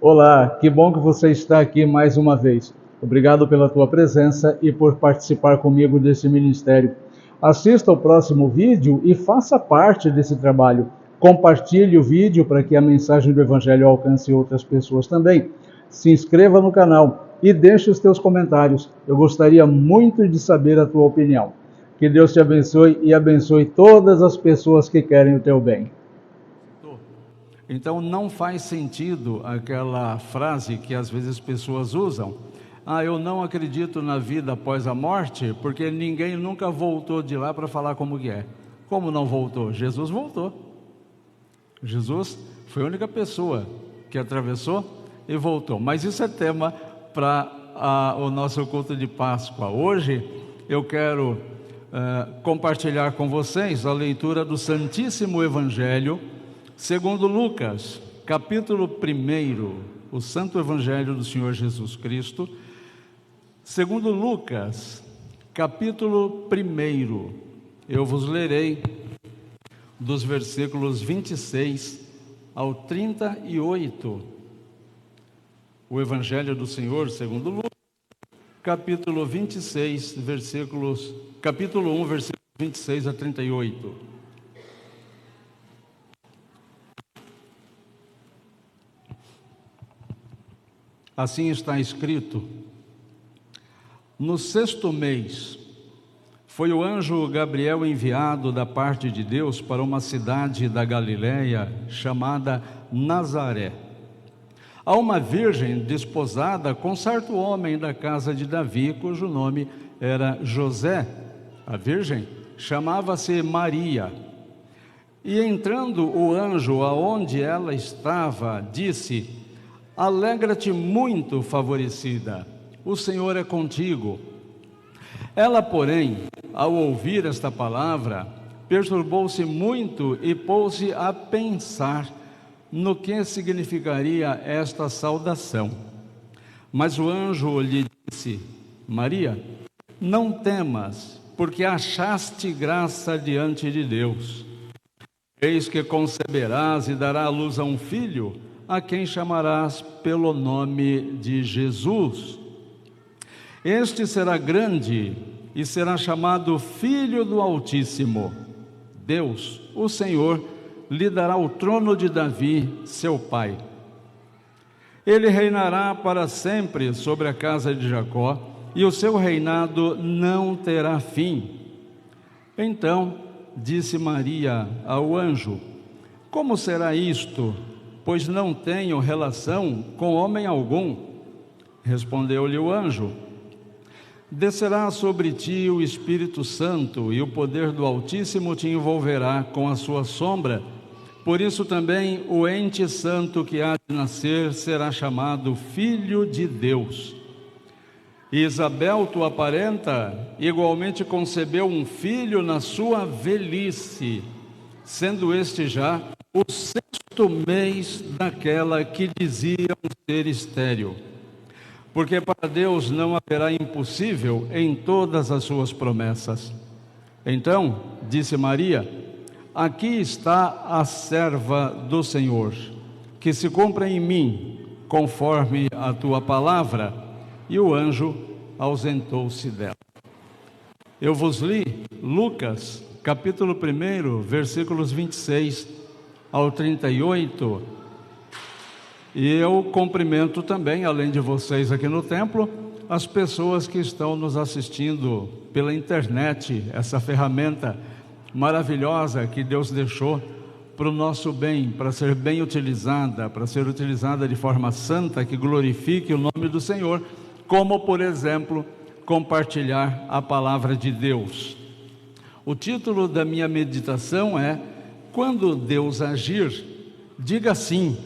Olá, que bom que você está aqui mais uma vez. Obrigado pela tua presença e por participar comigo desse ministério. Assista ao próximo vídeo e faça parte desse trabalho. Compartilhe o vídeo para que a mensagem do Evangelho alcance outras pessoas também. Se inscreva no canal e deixe os teus comentários. Eu gostaria muito de saber a tua opinião. Que Deus te abençoe e abençoe todas as pessoas que querem o teu bem. Então não faz sentido aquela frase que às vezes as pessoas usam: eu não acredito na vida após a morte, porque ninguém nunca voltou de lá para falar como que é. Como não voltou? Jesus voltou. Jesus foi a única pessoa que atravessou e voltou. Mas isso é tema para o nosso culto de Páscoa. Hoje eu quero compartilhar com vocês a leitura do Santíssimo Evangelho segundo Lucas, capítulo 1, o Santo Evangelho do Senhor Jesus Cristo, segundo Lucas, capítulo 1, eu vos lerei dos versículos 26 ao 38, o Evangelho do Senhor segundo Lucas, capítulo 26, capítulo 1, versículos 26 a 38. Assim está escrito: no 6º mês, foi o anjo Gabriel enviado da parte de Deus para uma cidade da Galiléia chamada Nazaré, a uma virgem desposada com certo homem da casa de Davi, cujo nome era José. A virgem chamava-se Maria. E entrando o anjo aonde ela estava, disse: alegra-te muito, favorecida, o Senhor é contigo. Ela, porém, ao ouvir esta palavra, perturbou-se muito e pôs-se a pensar no que significaria esta saudação. Mas o anjo lhe disse: Maria, não temas, porque achaste graça diante de Deus. Eis que conceberás e darás à luz a um filho, a quem chamarás pelo nome de Jesus. Este será grande e será chamado Filho do Altíssimo. Deus, o Senhor, lhe dará o trono de Davi, seu pai. Ele reinará para sempre sobre a casa de Jacó, e o seu reinado não terá fim. Então disse Maria ao anjo: como será isto, pois não tenho relação com homem algum? Respondeu-lhe o anjo: descerá sobre ti o Espírito Santo, e o poder do Altíssimo te envolverá com a sua sombra. Por isso também o ente santo que há de nascer será chamado Filho de Deus. E Isabel, tua parenta, igualmente concebeu um filho na sua velhice, sendo este já o 6º mês daquela que diziam ser estéril. Porque para Deus não haverá impossível em todas as suas promessas. Então disse Maria: aqui está a serva do Senhor, que se cumpra em mim conforme a tua palavra. E o anjo ausentou-se dela. Eu vos li Lucas, capítulo 1, versículos 26 ao 38. E eu cumprimento também, além de vocês aqui no templo, as pessoas que estão nos assistindo pela internet, essa ferramenta maravilhosa que Deus deixou para o nosso bem, para ser bem utilizada, para ser utilizada de forma santa, que glorifique o nome do Senhor, como, por exemplo, compartilhar a palavra de Deus. O título da minha meditação é: quando Deus agir, diga sim.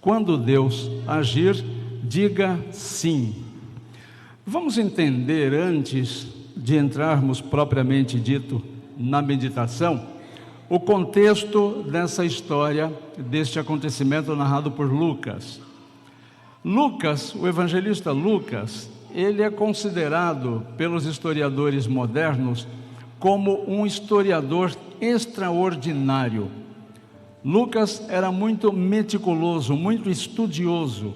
Quando Deus agir, diga sim. Vamos entender, antes de entrarmos propriamente dito na meditação, o contexto dessa história, deste acontecimento narrado por Lucas. Lucas, o evangelista Lucas, ele é considerado pelos historiadores modernos como um historiador extraordinário. Lucas era muito meticuloso, muito estudioso,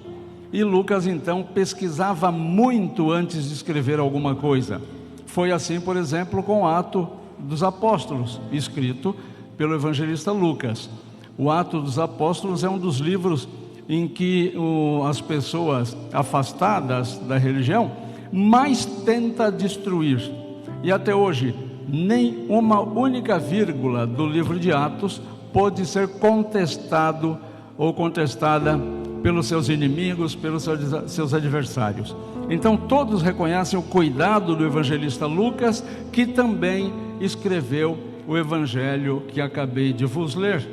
e Lucas então pesquisava muito antes de escrever alguma coisa. Foi assim, por exemplo, com o Atos dos Apóstolos, escrito pelo evangelista Lucas. O Atos dos Apóstolos é um dos livros em que as pessoas afastadas da religião mais tenta destruir. E até hoje, nem uma única vírgula do livro de Atos pode ser contestado ou contestada pelos seus inimigos, pelos seus adversários. Então todos reconhecem o cuidado do evangelista Lucas, que também escreveu o evangelho que acabei de vos ler.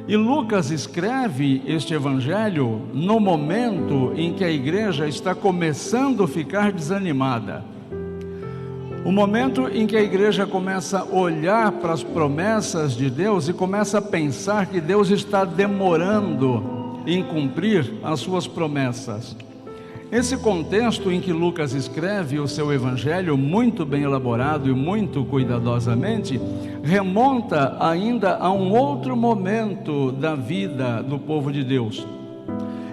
E Lucas escreve este evangelho no momento em que a igreja está começando a ficar desanimada. O momento em que a igreja começa a olhar para as promessas de Deus e começa a pensar que Deus está demorando em cumprir as suas promessas. Esse contexto em que Lucas escreve o seu evangelho, muito bem elaborado e muito cuidadosamente, remonta ainda a um outro momento da vida do povo de Deus.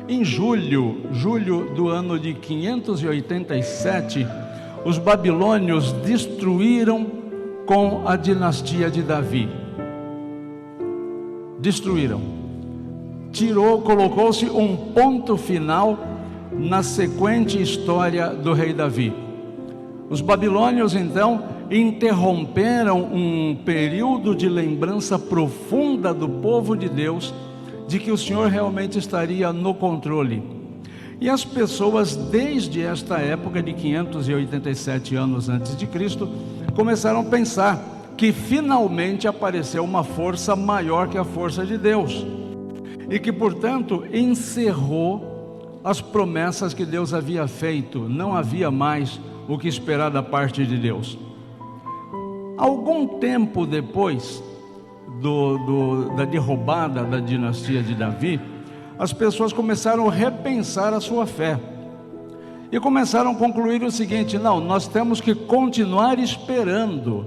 Em julho do ano de 587, os babilônios destruíram com a dinastia de Davi. Colocou-se um ponto final na sequente história do rei Davi. Os babilônios então interromperam um período de lembrança profunda do povo de Deus, de que o Senhor realmente estaria no controle. E as pessoas, desde esta época de 587 anos antes de Cristo, começaram a pensar que finalmente apareceu uma força maior que a força de Deus, e que, portanto, encerrou as promessas que Deus havia feito. Não havia mais o que esperar da parte de Deus. Algum tempo depois da derrubada da dinastia de Davi, as pessoas começaram a repensar a sua fé e começaram a concluir o seguinte: não, nós temos que continuar esperando,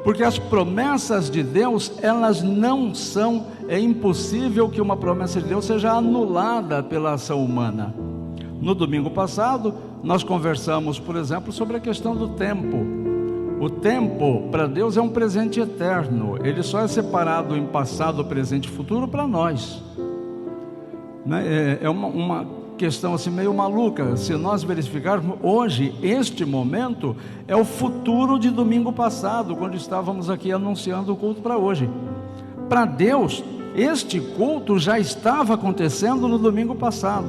porque as promessas de Deus, elas não são, é impossível que uma promessa de Deus seja anulada pela ação humana. No domingo passado, nós conversamos, por exemplo, sobre a questão do tempo. O tempo, para Deus, é um presente eterno. Ele só é separado em passado, presente e futuro para nós. É uma questão assim meio maluca. Se nós verificarmos, hoje, este momento é o futuro de domingo passado, quando estávamos aqui anunciando o culto para hoje. Para Deus, este culto já estava acontecendo no domingo passado.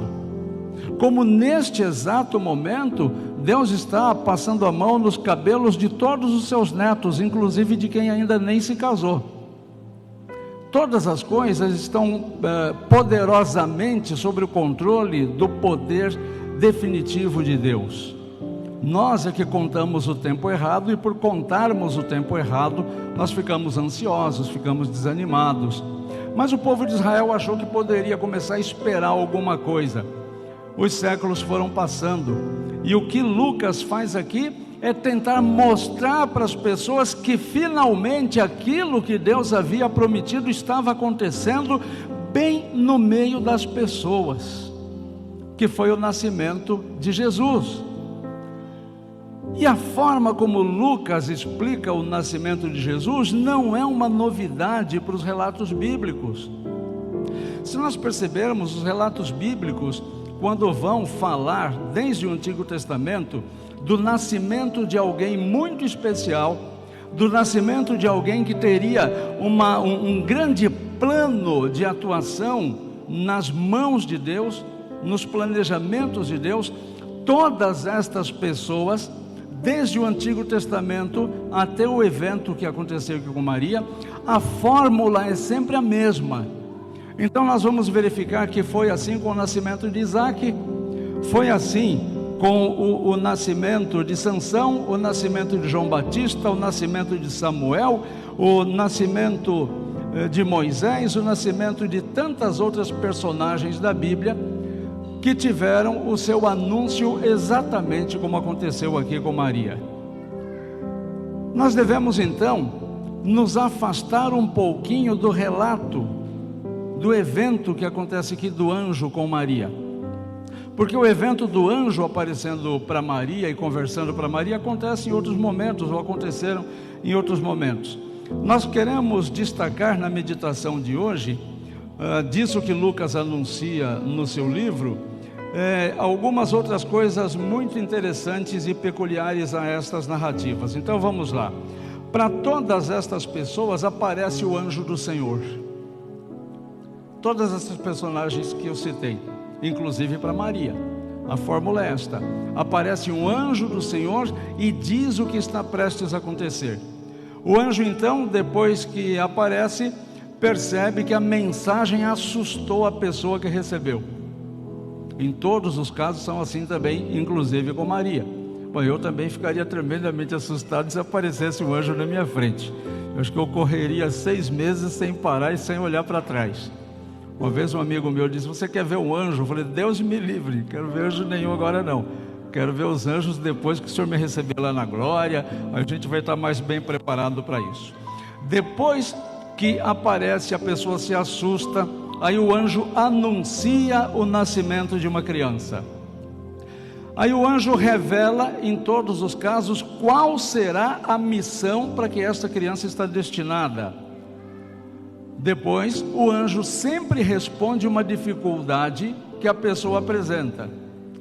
Como neste exato momento, Deus está passando a mão nos cabelos de todos os seus netos, inclusive de quem ainda nem se casou. Todas as coisas estão poderosamente sob o controle do poder definitivo de Deus. Nós é que contamos o tempo errado, e por contarmos o tempo errado, nós ficamos ansiosos, ficamos desanimados. Mas o povo de Israel achou que poderia começar a esperar alguma coisa. Os séculos foram passando, e o que Lucas faz aqui é tentar mostrar para as pessoas que finalmente aquilo que Deus havia prometido estava acontecendo bem no meio das pessoas, que foi o nascimento de Jesus. E a forma como Lucas explica o nascimento de Jesus não é uma novidade para os relatos bíblicos. Se nós percebermos, os relatos bíblicos, quando vão falar, desde o Antigo Testamento, do nascimento de alguém muito especial, do nascimento de alguém que teria um grande plano de atuação nas mãos de Deus, nos planejamentos de Deus, todas estas pessoas, desde o Antigo Testamento até o evento que aconteceu aqui com Maria, a fórmula é sempre a mesma. Então nós vamos verificar que foi assim com o nascimento de Isaac, foi assim com o nascimento de Sansão, o nascimento de João Batista, o nascimento de Samuel, o nascimento de Moisés, o nascimento de tantas outras personagens da Bíblia, que tiveram o seu anúncio exatamente como aconteceu aqui com Maria. Nós devemos então nos afastar um pouquinho do relato do evento que acontece aqui do anjo com Maria. Porque o evento do anjo aparecendo para Maria e conversando para Maria acontece em outros momentos, ou aconteceram em outros momentos. Nós queremos destacar na meditação de hoje, disso que Lucas anuncia no seu livro, algumas outras coisas muito interessantes e peculiares a estas narrativas. Então vamos lá. Para todas estas pessoas aparece o anjo do Senhor. Todas essas personagens que eu citei, inclusive para Maria. A fórmula é esta: aparece um anjo do Senhor e diz o que está prestes a acontecer. O anjo então, depois que aparece, percebe que a mensagem assustou a pessoa que recebeu. Em todos os casos são assim também, inclusive com Maria. Bom, eu também ficaria tremendamente assustado se aparecesse um anjo na minha frente. Eu acho que eu correria 6 meses sem parar e sem olhar para trás. Uma vez um amigo meu disse: você quer ver um anjo? Eu falei: Deus me livre, quero ver anjo nenhum agora não. Quero ver os anjos depois que o Senhor me receber lá na glória. A gente vai estar mais bem preparado para isso. Depois que aparece, a pessoa se assusta. Aí o anjo anuncia o nascimento de uma criança. Aí o anjo revela, em todos os casos, qual será a missão para que esta criança está destinada. Depois, o anjo sempre responde uma dificuldade que a pessoa apresenta.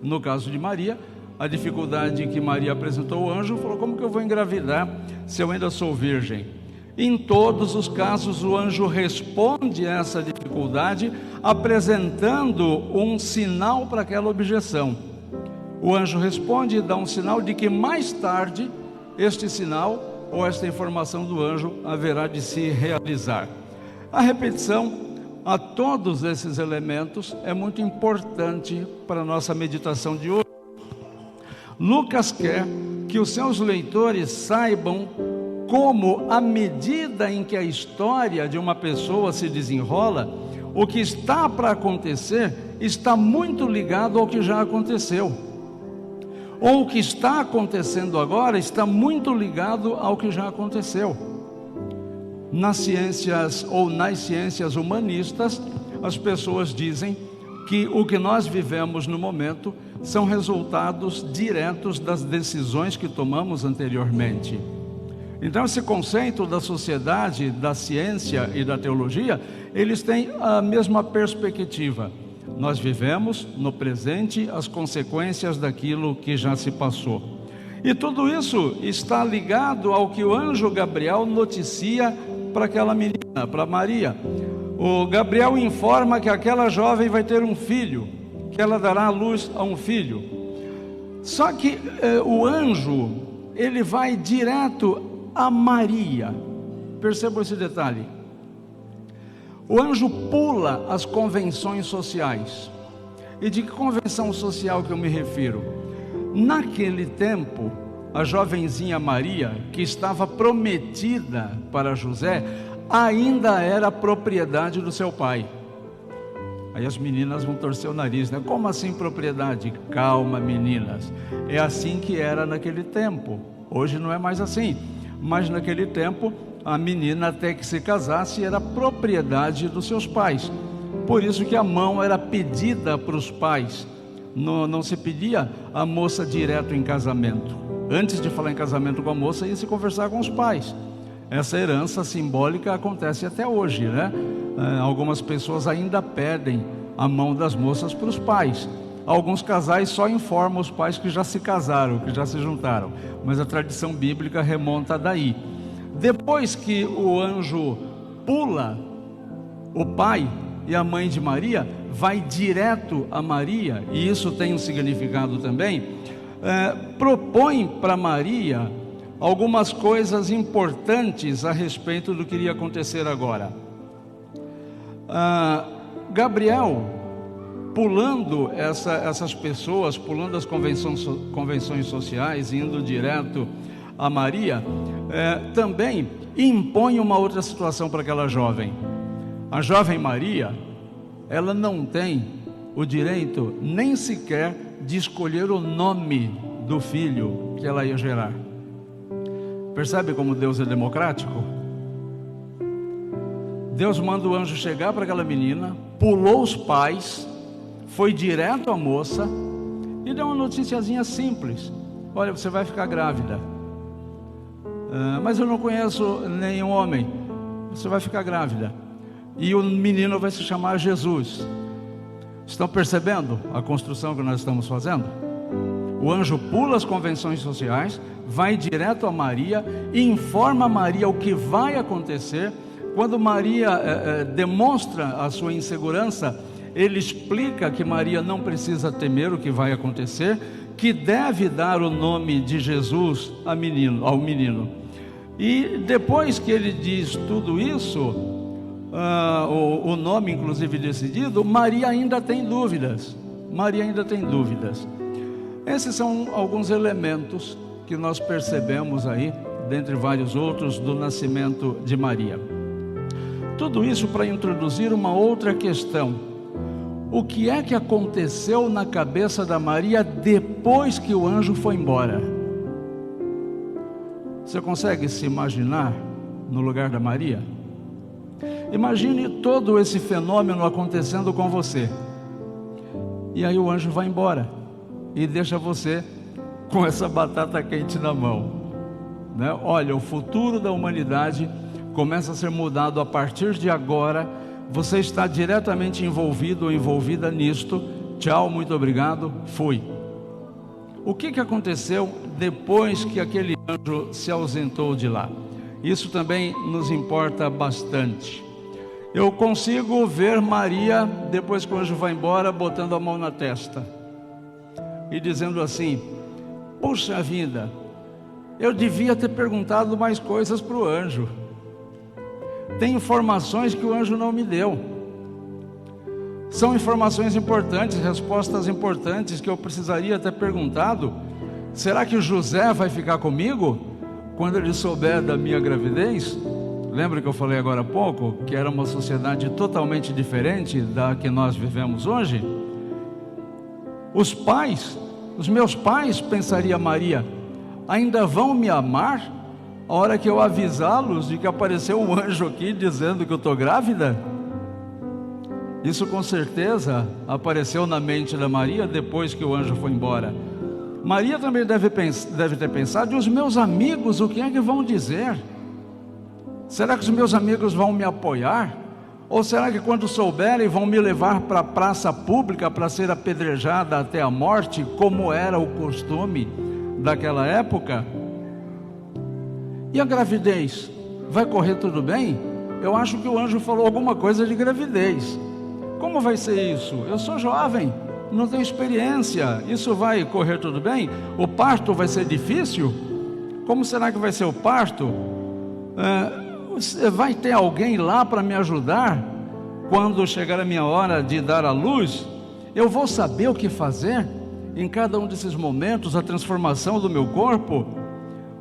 No caso de Maria, a dificuldade que Maria apresentou ao anjo, falou: como que eu vou engravidar se eu ainda sou virgem? Em todos os casos, o anjo responde a essa dificuldade, apresentando um sinal para aquela objeção. O anjo responde e dá um sinal de que mais tarde, este sinal, ou esta informação do anjo, haverá de se realizar. A repetição a todos esses elementos é muito importante para a nossa meditação de hoje. Lucas quer que os seus leitores saibam como, à medida em que a história de uma pessoa se desenrola, o que está para acontecer está muito ligado ao que já aconteceu. Ou o que está acontecendo agora está muito ligado ao que já aconteceu. Nas ciências ou nas ciências humanistas, as pessoas dizem que o que nós vivemos no momento são resultados diretos das decisões que tomamos anteriormente. Então, esse conceito da sociedade, da ciência e da teologia, eles têm a mesma perspectiva. Nós vivemos no presente as consequências daquilo que já se passou. E tudo isso está ligado ao que o anjo Gabriel noticia para aquela menina, para Maria. O Gabriel informa que aquela jovem vai ter um filho, que ela dará à luz a um filho. Só que o anjo, ele vai direto a Maria. Percebam esse detalhe. O anjo pula as convenções sociais. E de que convenção social que eu me refiro? Naquele tempo, a jovenzinha Maria, que estava prometida para José, ainda era propriedade do seu pai. Aí as meninas vão torcer o nariz, né? Como assim propriedade? Calma, meninas. É assim que era naquele tempo. Hoje não é mais assim. Mas naquele tempo, a menina, até que se casasse, era propriedade dos seus pais. Por isso que a mão era pedida para os pais. Não se pedia a moça direto em casamento. Antes de falar em casamento com a moça, ia se conversar com os pais. Essa herança simbólica acontece até hoje, né? Algumas pessoas ainda pedem a mão das moças para os pais. Alguns casais só informam os pais que já se casaram, que já se juntaram. Mas a tradição bíblica remonta daí. Depois que o anjo pula o pai e a mãe de Maria, vai direto a Maria, e isso tem um significado também, propõe para Maria algumas coisas importantes a respeito do que iria acontecer agora. Gabriel, pulando essas pessoas, pulando as convenções sociais, indo direto a Maria, também impõe uma outra situação para aquela jovem. A jovem Maria, ela não tem o direito nem sequer de escolher o nome do filho que ela ia gerar. Percebe como Deus é democrático? Deus manda o anjo chegar para aquela menina, pulou os pais, foi direto à moça e deu uma noticiazinha simples: olha, você vai ficar grávida. Mas eu não conheço nenhum homem. Você vai ficar grávida e o menino vai se chamar Jesus. Estão percebendo a construção que nós estamos fazendo? O anjo pula as convenções sociais, vai direto a Maria e informa a Maria o que vai acontecer. Quando Maria demonstra a sua insegurança, ele explica que Maria não precisa temer o que vai acontecer, que deve dar o nome de Jesus ao menino. E depois que ele diz tudo isso, o nome inclusive decidido, Maria ainda tem dúvidas. Esses são alguns elementos que nós percebemos aí, dentre vários outros, do nascimento de Maria. Tudo isso para introduzir uma outra questão: o que é que aconteceu na cabeça da Maria depois que o anjo foi embora? Você consegue se imaginar no lugar da Maria? Imagine todo esse fenômeno acontecendo com você, e aí o anjo vai embora e deixa você com essa batata quente na mão, né? Olha, o futuro da humanidade começa a ser mudado a partir de agora. Você está diretamente envolvido ou envolvida nisto. Tchau, muito obrigado, fui. O que aconteceu depois que aquele anjo se ausentou de lá? Isso também nos importa bastante. Eu consigo ver Maria, depois que o anjo vai embora, botando a mão na testa e dizendo assim: puxa vida, eu devia ter perguntado mais coisas para o anjo. Tem informações que o anjo não me deu. São informações importantes, respostas importantes que eu precisaria ter perguntado. Será que o José vai ficar comigo quando ele souber da minha gravidez? Lembra que eu falei agora há pouco que era uma sociedade totalmente diferente da que nós vivemos hoje? Os meus pais, pensaria Maria, ainda vão me amar a hora que eu avisá-los de que apareceu um anjo aqui dizendo que eu estou grávida? Isso com certeza apareceu na mente da Maria depois que o anjo foi embora. Maria também deve ter pensado: e os meus amigos, o que é que vão dizer? Será que os meus amigos vão me apoiar? Ou será que quando souberem vão me levar para a praça pública para ser apedrejada até a morte, como era o costume daquela época? E a gravidez? Vai correr tudo bem? Eu acho que o anjo falou alguma coisa de gravidez. Como vai ser isso? Eu sou jovem, não tenho experiência. Isso vai correr tudo bem? O parto vai ser difícil? Como será que vai ser o parto? Vai ter alguém lá para me ajudar quando chegar a minha hora de dar à luz? Eu vou saber o que fazer em cada um desses momentos, a transformação do meu corpo?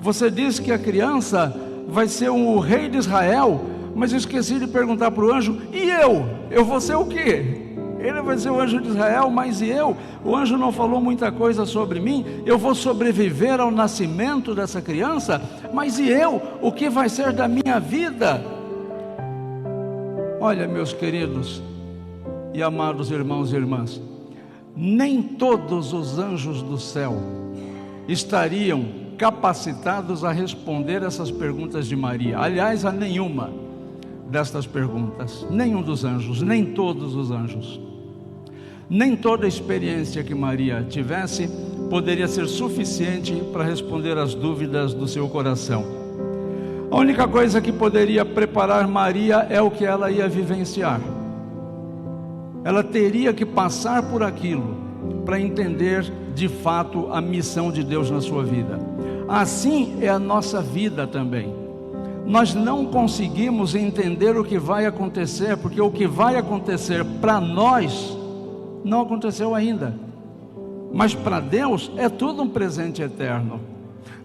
Você disse que a criança vai ser o rei de Israel, mas eu esqueci de perguntar para o anjo: e eu? Eu vou ser o quê? Ele vai ser o anjo de Israel, mas e eu? O anjo não falou muita coisa sobre mim. Eu vou sobreviver ao nascimento dessa criança, mas e eu? O que vai ser da minha vida? Olha, meus queridos e amados irmãos e irmãs, nem todos os anjos do céu estariam capacitados a responder essas perguntas de Maria. Aliás, a nenhuma destas perguntas, nenhum dos anjos, nem todos os anjos. Nem toda a experiência que Maria tivesse poderia ser suficiente para responder às dúvidas do seu coração. A única coisa que poderia preparar Maria é o que ela ia vivenciar. Ela teria que passar por aquilo para entender de fato a missão de Deus na sua vida. Assim é a nossa vida também. Nós não conseguimos entender o que vai acontecer, porque o que vai acontecer para nós não aconteceu ainda, mas para Deus é tudo um presente eterno.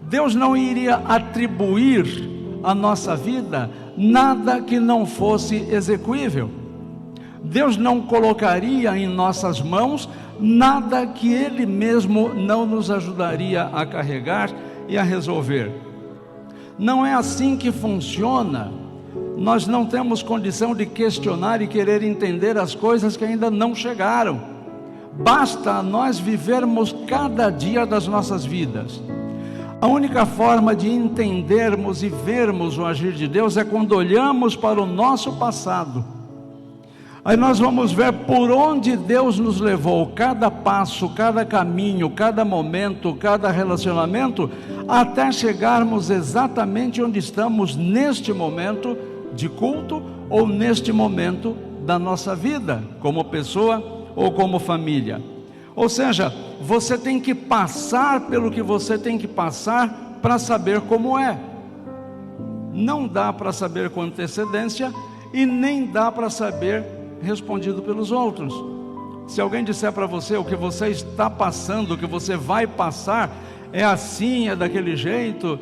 Deus não iria atribuir à nossa vida nada que não fosse execuível. Deus não colocaria em nossas mãos nada que Ele mesmo não nos ajudaria a carregar e a resolver. Não é assim que funciona nós não temos condição de questionar e querer entender as coisas que ainda não chegaram. Basta nós vivermos cada dia das nossas vidas. A única forma de entendermos e vermos o agir de Deus é quando olhamos para o nosso passado. Aí nós vamos ver por onde Deus nos levou, cada passo, cada caminho, cada momento, cada relacionamento, até chegarmos exatamente onde estamos neste momento de culto, ou neste momento da nossa vida, como pessoa ou como família. Ou seja, você tem que passar pelo que você tem que passar para saber como é. Não dá para saber com antecedência e nem dá para saber respondido pelos outros. Se alguém disser para você o que você está passando, o que você vai passar, é assim, é daquele jeito,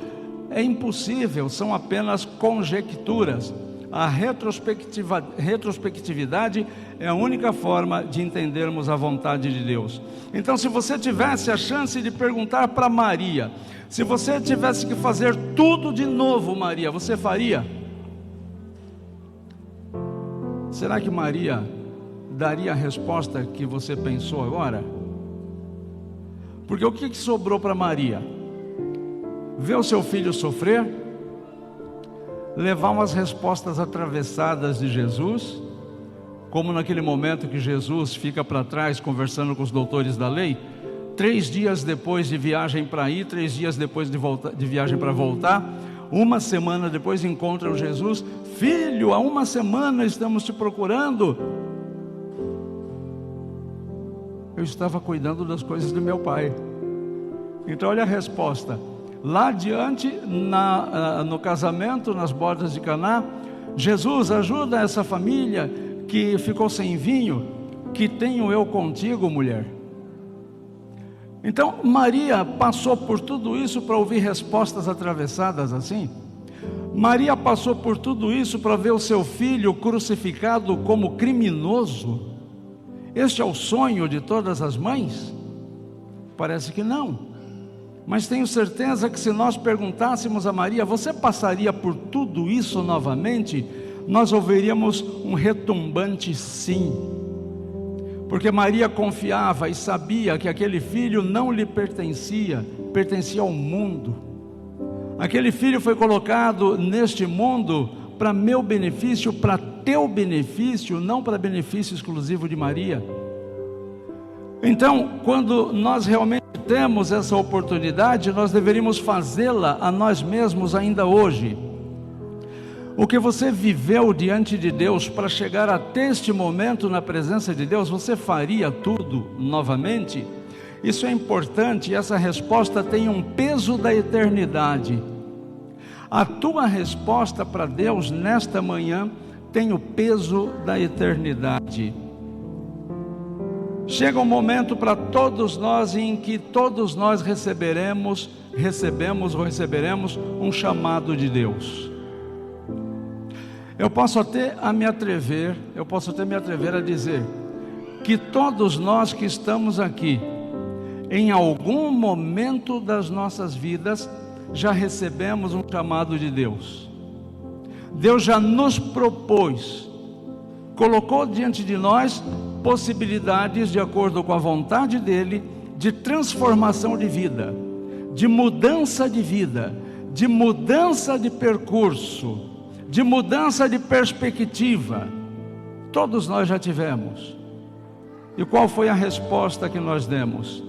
é impossível, são apenas conjecturas. A retrospectividade é a única forma de entendermos a vontade de Deus. Então, se você tivesse a chance de perguntar para Maria, se você tivesse que fazer tudo de novo, Maria, você faria? Será que Maria daria a resposta que você pensou agora? Porque o que sobrou para Maria? Ver o seu filho sofrer? Levar umas respostas atravessadas de Jesus, como naquele momento que Jesus fica para trás conversando com os doutores da lei, 3 dias depois de viagem para ir, 3 dias depois de viagem para voltar, 1 semana depois encontram Jesus: filho, há 1 semana estamos te procurando. Eu estava cuidando das coisas do meu pai. Então olha a resposta. Lá adiante, no casamento, nas bodas de Caná, Jesus, ajuda essa família que ficou sem vinho, que tenho eu contigo, mulher. Então Maria passou por tudo isso para ouvir respostas atravessadas assim? Maria passou por tudo isso para ver o seu filho crucificado como criminoso? Este é o sonho de todas as mães? Parece que não. Mas tenho certeza que se nós perguntássemos a Maria: você passaria por tudo isso novamente? Nós ouviríamos um retumbante sim. Porque Maria confiava e sabia que aquele filho não lhe pertencia, pertencia ao mundo. Aquele filho foi colocado neste mundo para meu benefício, para teu benefício, não para benefício exclusivo de Maria. Então, quando nós realmente temos essa oportunidade, nós deveríamos fazê-la a nós mesmos ainda hoje. O que você viveu diante de Deus para chegar até este momento na presença de Deus, você faria tudo novamente? Isso é importante, e essa resposta tem um peso da eternidade. A tua resposta para Deus nesta manhã tem o peso da eternidade. Chega um momento para todos nós em que todos nós receberemos um chamado de Deus. Eu posso até me atrever a dizer que todos nós que estamos aqui, em algum momento das nossas vidas, já recebemos um chamado de Deus. Deus já nos propôs, colocou diante de nós possibilidades de acordo com a vontade dele, de transformação de vida, de mudança de vida, de mudança de percurso, de mudança de perspectiva. Todos nós já tivemos. E qual foi a resposta que nós demos?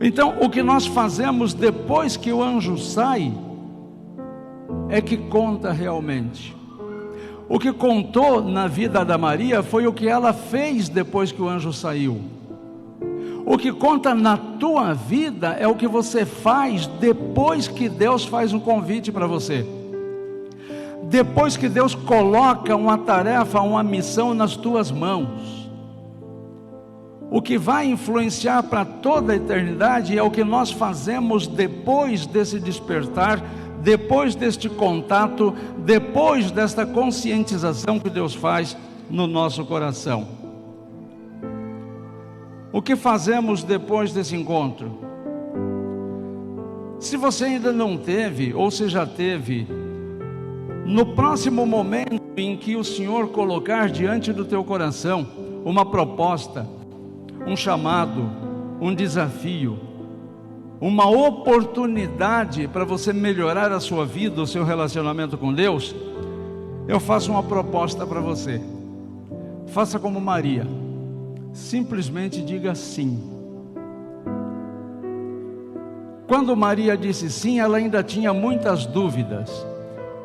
Então, o que nós fazemos depois que o anjo sai é que conta realmente. O que contou na vida da Maria foi o que ela fez depois que o anjo saiu. O que conta na tua vida é o que você faz depois que Deus faz um convite para você. Depois que Deus coloca uma tarefa, uma missão nas tuas mãos. O que vai influenciar para toda a eternidade é o que nós fazemos depois desse despertar, depois deste contato, depois desta conscientização que Deus faz no nosso coração. O que fazemos depois desse encontro? Se você ainda não teve, ou se já teve, No próximo momento em que o Senhor colocar diante do teu coração uma proposta, um chamado, um desafio, uma oportunidade para você melhorar a sua vida, o seu relacionamento com Deus, eu faço uma proposta para você. Faça como Maria, simplesmente diga sim. Quando Maria disse sim, ela ainda tinha muitas dúvidas,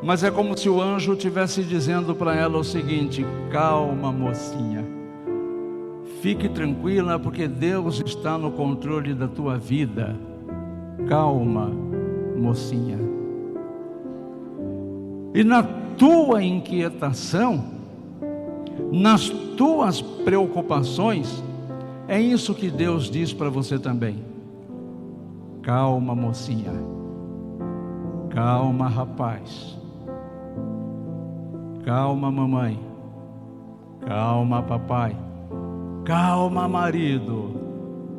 mas é como se o anjo estivesse dizendo para ela o seguinte: calma, mocinha, fique tranquila, porque Deus está no controle da tua vida. Calma, mocinha. E na tua inquietação, nas tuas preocupações, é isso que Deus diz para você também. Calma, mocinha. Calma, rapaz. Calma, mamãe. Calma, papai. Calma, marido.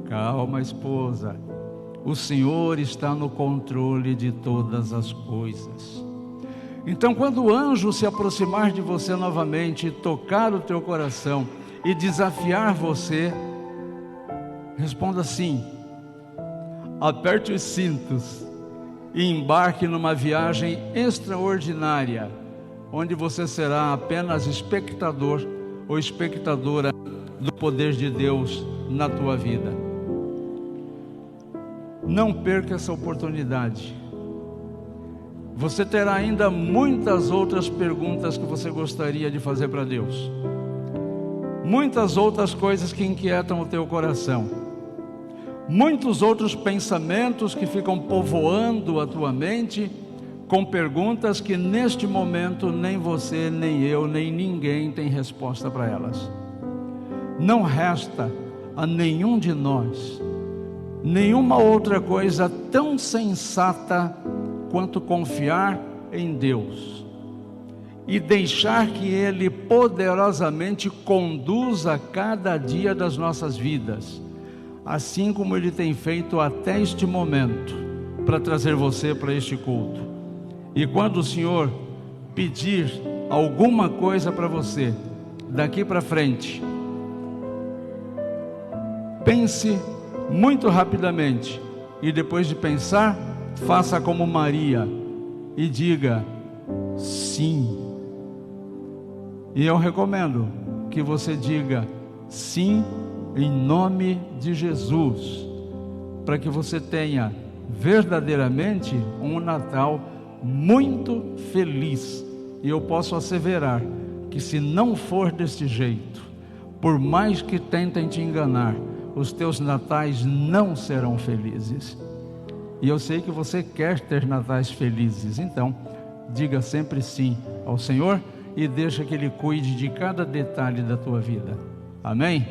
Calma, esposa. O Senhor está no controle de todas as coisas. Então, quando o anjo se aproximar de você novamente, tocar o teu coração e desafiar você, responda sim. Aperte os cintos e embarque numa viagem extraordinária, onde você será apenas espectador ou espectadora do poder de Deus na tua vida. Não perca essa oportunidade. Você terá ainda muitas outras perguntas que você gostaria de fazer para Deus. Muitas outras coisas que inquietam o teu coração. Muitos outros pensamentos que ficam povoando a tua mente com perguntas que neste momento nem você, nem eu, nem ninguém tem resposta para elas. Não resta a nenhum de nós nenhuma outra coisa tão sensata quanto confiar em Deus e deixar que Ele poderosamente conduza cada dia das nossas vidas, assim como Ele tem feito até este momento, para trazer você para este culto. E quando o Senhor pedir alguma coisa para você, daqui para frente, pense muito rapidamente, e depois de pensar, faça como Maria e diga sim. E eu recomendo que você diga sim em nome de Jesus, para que você tenha verdadeiramente um Natal muito feliz. E eu posso asseverar que, se não for deste jeito, por mais que tentem te enganar, os teus natais não serão felizes. E eu sei que você quer ter natais felizes, então diga sempre sim ao Senhor e deixa que Ele cuide de cada detalhe da tua vida. Amém?